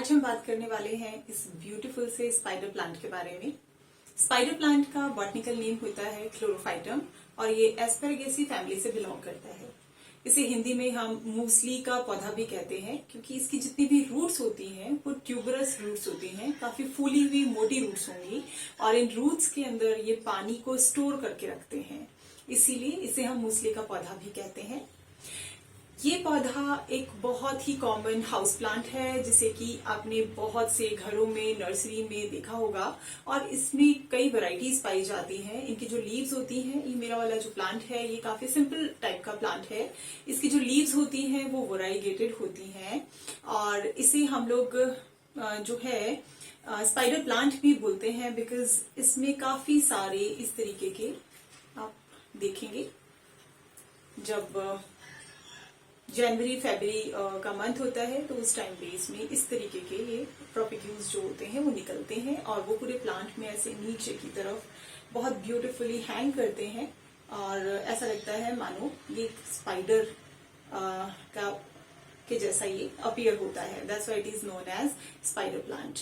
आज हम बात करने वाले हैं इस ब्यूटीफुल से स्पाइडर प्लांट के बारे में। स्पाइडर प्लांट का बॉटनिकल नेम होता है क्लोरोफाइटम और ये एस्पेरेगेसी फैमिली से बिलोंग करता है। इसे हिंदी में हम मूसली का पौधा भी कहते हैं क्योंकि इसकी जितनी भी रूट्स होती हैं वो ट्यूबरस रूट्स होती हैं, काफी फूली हुई मोटी रूट्स होंगी और इन रूट्स के अंदर ये पानी को स्टोर करके रखते हैं, इसीलिए इसे हम मूसली का पौधा भी कहते हैं। ये पौधा एक बहुत ही कॉमन हाउस प्लांट है जिसे कि आपने बहुत से घरों में, नर्सरी में देखा होगा और इसमें कई वैरायटीज पाई जाती हैं। इनकी जो लीव्स होती हैं, ये मेरा वाला जो प्लांट है ये काफी सिंपल टाइप का प्लांट है। इसकी जो लीव्स होती हैं वो वैराइगेटेड होती हैं और इसे हम लोग जो है स्पाइडर प्लांट भी बोलते हैं बिकॉज इसमें काफी सारे इस तरीके के आप देखेंगे। जब जनवरी फरवरी का मंथ होता है तो उस टाइम पे इसमें इस तरीके के ये प्रोपिक्यूल्स जो होते हैं वो निकलते हैं और वो पूरे प्लांट में ऐसे नीचे की तरफ बहुत ब्यूटीफुली हैंग करते हैं और ऐसा लगता है मानो ये स्पाइडर का के जैसा ये अपीयर होता है। That's why it is known as spider plant.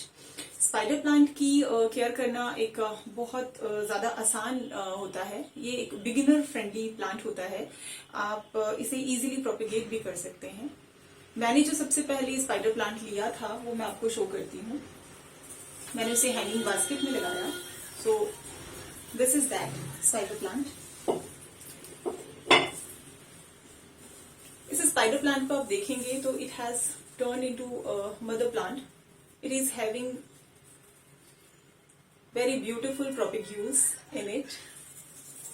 Spider plant की केयर करना एक बहुत ज्यादा आसान होता है। ये एक बिगिनर फ्रेंडली प्लांट होता है, आप इसे इजीली प्रोपिगेट भी कर सकते हैं। मैंने जो सबसे पहले स्पाइडर प्लांट लिया था वो मैं आपको शो करती हूँ। मैंने उसे हैंगिंग बास्केट में लगाया। So this is that spider plant. इस स्पाइडर प्लांट को आप देखेंगे तो it has turn into mother plant. It is having very beautiful propagules in it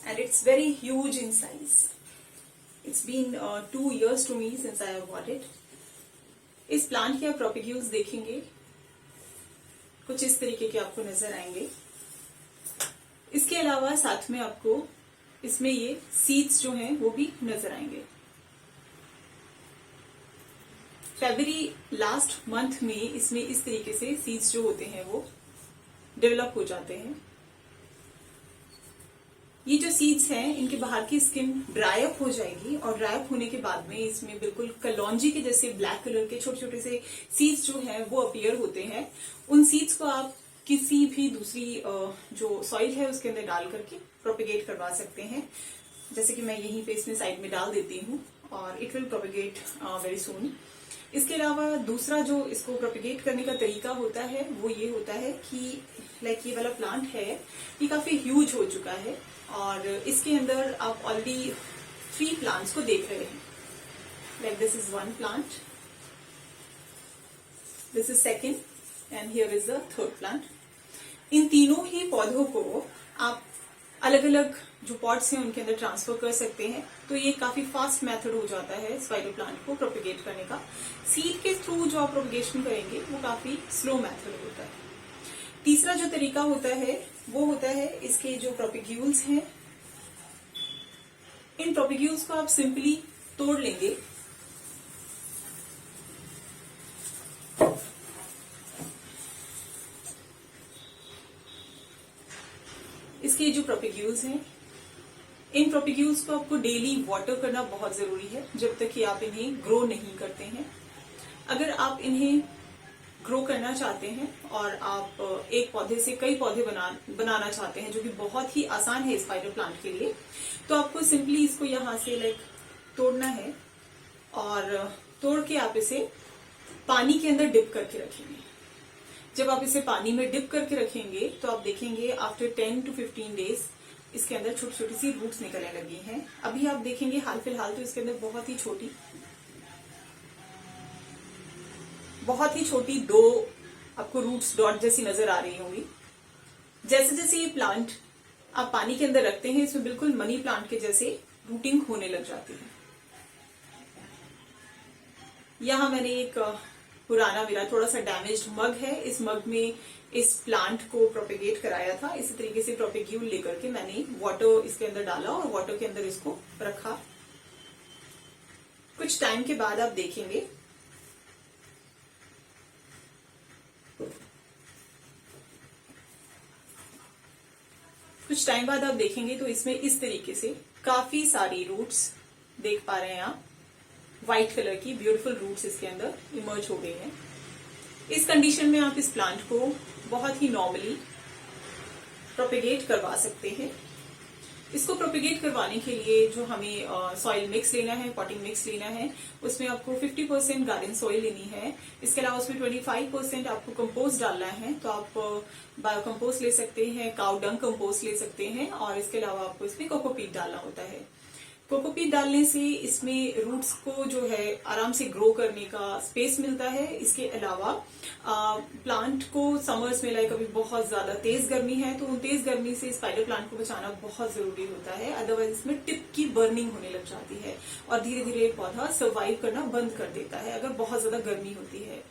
and it's very huge in size. It's been 2 years to me since I have bought it. इस plant के आप propagules देखेंगे कुछ इस तरीके के आपको नजर आएंगे। इसके अलावा साथ में आपको इसमें ये सीड्स जो हैं वो भी नजर आएंगे। फरवरी लास्ट मंथ में इसमें इस तरीके से सीड्स जो होते हैं वो डेवलप हो जाते हैं। ये जो सीड्स हैं इनके बाहर की स्किन ड्राई अप हो जाएगी और ड्राई अप होने के बाद में इसमें बिल्कुल कलौंजी के जैसे ब्लैक कलर के छोटे छोटे से सीड्स जो हैं वो अपीयर होते हैं। उन सीड्स को आप किसी भी दूसरी जो सॉइल है उसके अंदर डाल करके प्रोपिगेट करवा सकते हैं। जैसे कि मैं यहीं पे इसमें साइड में डाल देती हूँ और it will propagate very soon. इसके अलावा दूसरा जो इसको प्रोपिगेट करने का तरीका होता है वो ये होता है कि लाइक ये वाला प्लांट है ये काफी ह्यूज हो चुका है और इसके अंदर आप ऑलरेडी 3 प्लांट्स को देख रहे हैं। Like this is 1 plant, this is 2nd and here is the 3rd plant. इन तीनों ही पौधों को आप अलग अलग जो पॉट्स हैं उनके अंदर ट्रांसफर कर सकते हैं। तो ये काफी फास्ट मेथड हो जाता है स्पाइडर प्लांट को प्रोपिगेट करने का। सीड के थ्रू जो आप प्रोपिगेशन करेंगे वो काफी स्लो मेथड होता है। तीसरा जो तरीका होता है वो होता है इसके जो प्रोपिग्यूल्स हैं, इन प्रोपिग्यूल्स को आप सिंपली तोड़ लेंगे। इसके जो प्रोपिग्यूल्स हैं इन प्रोपिग्यूल्स को आपको डेली वाटर करना बहुत जरूरी है जब तक कि आप इन्हें ग्रो नहीं करते हैं। अगर आप इन्हें ग्रो करना चाहते हैं और आप एक पौधे से कई पौधे बनाना चाहते हैं जो कि बहुत ही आसान है स्पाइडर प्लांट के लिए, तो आपको सिंपली इसको यहां से लाइक तोड़ना है और तोड़ के आप इसे पानी के अंदर डिप करके रखेंगे। जब आप इसे पानी में डिप करके रखेंगे तो आप देखेंगे आफ्टर 10 to 15 डेज इसके अंदर छोटी छोटी सी रूट्स निकलने लगी हैं। अभी आप देखेंगे हाल फिलहाल तो इसके अंदर बहुत ही छोटी 2 आपको रूट्स डॉट जैसी नजर आ रही होंगी। जैसे जैसे ये प्लांट आप पानी के अंदर रखते हैं इसमें बिल्कुल मनी प्लांट के जैसे रूटिंग होने लग जाती है। यहां मैंने एक पुराना मेरा थोड़ा सा डैमेज्ड मग है, इस मग में इस प्लांट को प्रोपिगेट कराया था। इसी तरीके से प्रोपिग्यूल लेकर के मैंने वाटर इसके अंदर डाला और वाटर के अंदर इसको रखा। कुछ टाइम के बाद आप देखेंगे तो इसमें इस तरीके से काफी सारी रूट्स देख पा रहे हैं आप। व्हाइट कलर की ब्यूटीफुल रूट्स इसके अंदर इमर्ज हो गई हैं। इस कंडीशन में आप इस प्लांट को बहुत ही नॉर्मली प्रोपेगेट करवा सकते हैं। इसको प्रोपेगेट करवाने के लिए जो हमें सॉइल मिक्स लेना है, पॉटिंग मिक्स लेना है, उसमें आपको 50% गार्डन सॉइल लेनी है। इसके अलावा उसमें 25% आपको कंपोस्ट डालना है, तो आप बायो कंपोस्ट ले सकते हैं, काउ डंग कंपोस्ट ले सकते हैं, और इसके अलावा आपको इसमें कोकोपीट डालना होता है। कोकोपीट डालने से इसमें रूट्स को जो है आराम से ग्रो करने का स्पेस मिलता है। इसके अलावा प्लांट को समर्स में लाइक अभी बहुत ज्यादा तेज गर्मी है, तो उन तेज गर्मी से स्पाइडर प्लांट को बचाना बहुत जरूरी होता है, अदरवाइज इसमें टिप की बर्निंग होने लग जाती है और धीरे धीरे पौधा सर्वाइव करना बंद कर देता है अगर बहुत ज्यादा गर्मी होती है।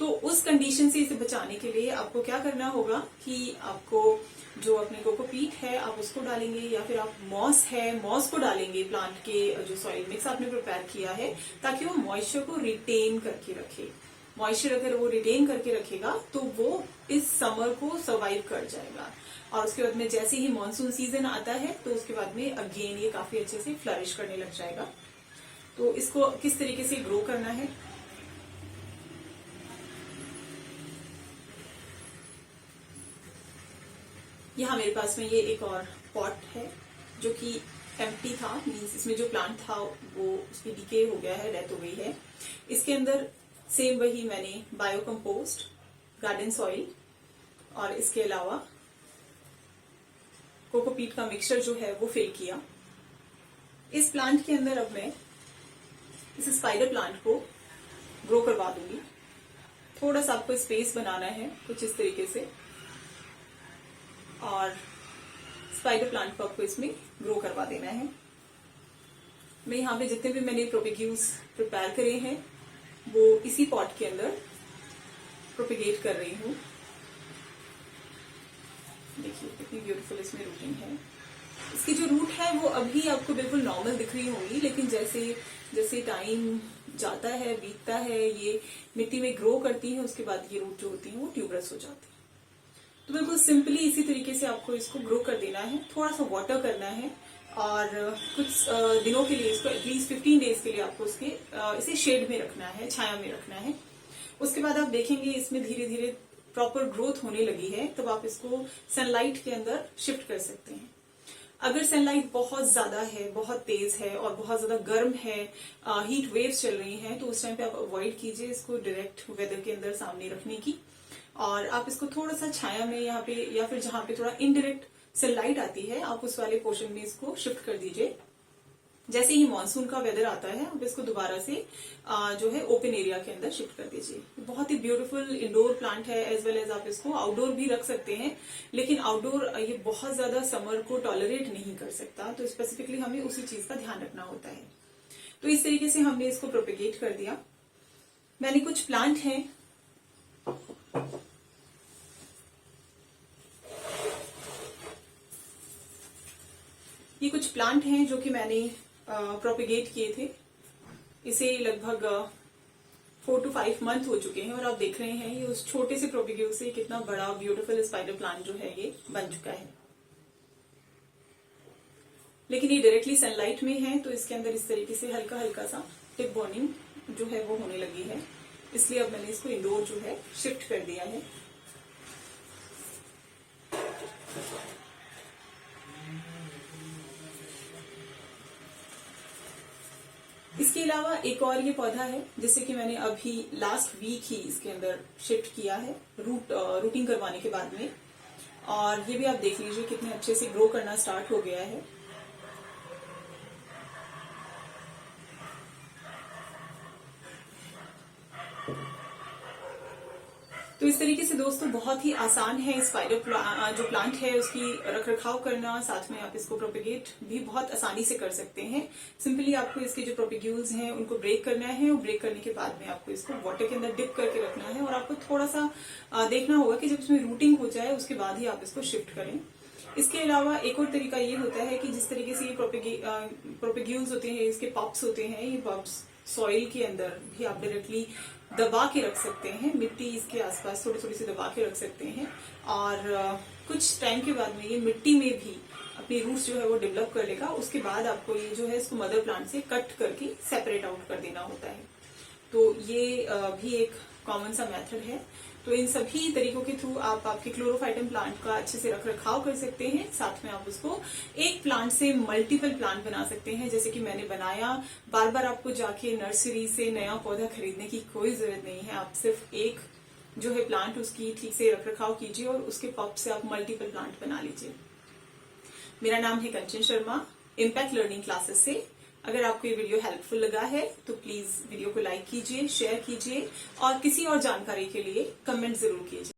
तो उस कंडीशन से इसे बचाने के लिए आपको क्या करना होगा कि आपको जो अपने कोकोपीट है आप उसको डालेंगे, या फिर आप मॉस है मॉस को डालेंगे प्लांट के जो सॉइल मिक्स आपने प्रिपेयर किया है, ताकि वो मॉइस्चर को रिटेन करके रखे। मॉइस्चर अगर वो रिटेन करके रखेगा तो वो इस समर को सर्वाइव कर जाएगा, और उसके बाद में जैसे ही मानसून सीजन आता है तो उसके बाद में अगेन ये काफी अच्छे से फ्लरिश करने लग जाएगा। तो इसको किस तरीके से ग्रो करना है, यहाँ मेरे पास में ये एक और पॉट है जो कि एम्प्टी था, मीन्स इसमें जो प्लांट था वो उसकी डिके हो गया है, डेथ हो गई है। इसके अंदर सेम वही मैंने बायो कंपोस्ट, गार्डन सॉइल और इसके अलावा कोकोपीट का मिक्सचर जो है वो फिल किया। इस प्लांट के अंदर अब मैं इस स्पाइडर प्लांट को ग्रो करवा दूंगी। थोड़ा सा आपको स्पेस बनाना है कुछ इस तरीके से, और स्पाइडर प्लांट को आपको इसमें ग्रो करवा देना है। मैं यहाँ पे जितने भी मैंने प्रोपेग्यूल्स प्रिपेयर करे हैं वो इसी पॉट के अंदर प्रोपेगेट कर रही हूँ। देखिए कितनी ब्यूटीफुल इसमें रूटिंग है। इसकी जो रूट है वो अभी आपको बिल्कुल नॉर्मल दिख रही होंगी, लेकिन जैसे जैसे टाइम जाता है, बीतता है, ये मिट्टी में ग्रो करती है, उसके बाद ये रूट जो होती है वो ट्यूबरस हो जाती है। तो बिल्कुल सिंपली इसी तरीके से आपको इसको ग्रो कर देना है। थोड़ा सा वाटर करना है और कुछ दिनों के लिए, इसको एटलीस्ट 15 डेज के लिए आपको इसे शेड में रखना है, छाया में रखना है। उसके बाद आप देखेंगे इसमें धीरे धीरे प्रॉपर ग्रोथ होने लगी है, तब आप इसको सनलाइट के अंदर शिफ्ट कर सकते हैं। अगर सनलाइट बहुत ज्यादा है, बहुत तेज है और बहुत ज्यादा गर्म है, हीट वेव्स चल रही हैं, तो उस टाइम पे आप अवॉइड कीजिए इसको डायरेक्ट वेदर के अंदर सामने रखने की, और आप इसको थोड़ा सा छाया में यहाँ पे, या फिर जहां पे थोड़ा इनडायरेक्ट सनलाइट आती है आप उस वाले पोर्शन में इसको शिफ्ट कर दीजिए। जैसे ही मानसून का वेदर आता है आप इसको दोबारा से जो है ओपन एरिया के अंदर शिफ्ट कर दीजिए। बहुत ही ब्यूटीफुल इंडोर प्लांट है, एज वेल एज आप इसको आउटडोर भी रख सकते हैं, लेकिन आउटडोर ये बहुत ज्यादा समर को टॉलरेट नहीं कर सकता, तो स्पेसिफिकली हमें उसी चीज का ध्यान रखना होता है। तो इस तरीके से हमने इसको प्रोपेगेट कर दिया। मैंने कुछ प्लांट हैं ये कुछ प्लांट हैं जो कि मैंने प्रोपेगेट किए थे। इसे लगभग 4 to 5 मंथ हो चुके हैं, और आप देख रहे हैं ये उस छोटे से प्रोपेग्यूल से कितना बड़ा ब्यूटीफुल स्पाइडर प्लांट जो है ये बन चुका है। लेकिन ये डायरेक्टली सनलाइट में है, तो इसके अंदर इस तरीके से हल्का हल्का सा टिप बर्निंग जो है वो होने लगी है, इसलिए अब मैंने इसको इंडोर जो है शिफ्ट कर दिया है। इसके अलावा एक और ये पौधा है जिससे कि मैंने अभी लास्ट वीक ही इसके अंदर शिफ्ट किया है रूटिंग करवाने के बाद में, और ये भी आप देख लीजिए कितने अच्छे से ग्रो करना स्टार्ट हो गया है। तो इस तरीके से दोस्तों बहुत ही आसान है स्पाइडर जो प्लांट है उसकी रखरखाव करना, साथ में आप इसको प्रोपेगेट भी बहुत आसानी से कर सकते हैं। सिंपली आपको इसके जो प्रोपेग्यूल्स हैं उनको ब्रेक करना है, और ब्रेक करने के बाद में आपको इसको वाटर के अंदर डिप करके रखना है, और आपको थोड़ा सा देखना होगा कि जब इसमें रूटिंग हो जाए उसके बाद ही आप इसको शिफ्ट करें। इसके अलावा एक और तरीका ये होता है कि जिस तरीके से ये प्रोपेग्यूल्स होते हैं, इसके पॉप्स होते हैं, ये पॉप्स सॉइल के अंदर भी आप डायरेक्टली दबा के रख सकते हैं, मिट्टी इसके आसपास थोड़ी थोड़ी सी दबा के रख सकते हैं, और कुछ टाइम के बाद में ये मिट्टी में भी अपनी रूट्स जो है वो डेवलप कर लेगा। उसके बाद आपको ये जो है इसको मदर प्लांट से कट करके सेपरेट आउट कर देना होता है। तो ये भी एक कॉमन सा मेथड है। तो इन सभी तरीकों के थ्रू आप आपके क्लोरोफाइटम प्लांट का अच्छे से रख रखाव कर सकते हैं। साथ में आप उसको एक प्लांट से मल्टीपल प्लांट बना सकते हैं, जैसे कि मैंने बनाया। बार बार आपको जाके नर्सरी से नया पौधा खरीदने की कोई जरूरत नहीं है। आप सिर्फ एक जो है प्लांट, उसकी ठीक से रख रखाव कीजिए और उसके पॉप से आप मल्टीपल प्लांट बना लीजिए। मेरा नाम है कंचन शर्मा, इम्पैक्ट लर्निंग क्लासेस से। अगर आपको ये वीडियो हेल्पफुल लगा है तो प्लीज वीडियो को लाइक कीजिए, शेयर कीजिए और किसी और जानकारी के लिए कमेंट जरूर कीजिए।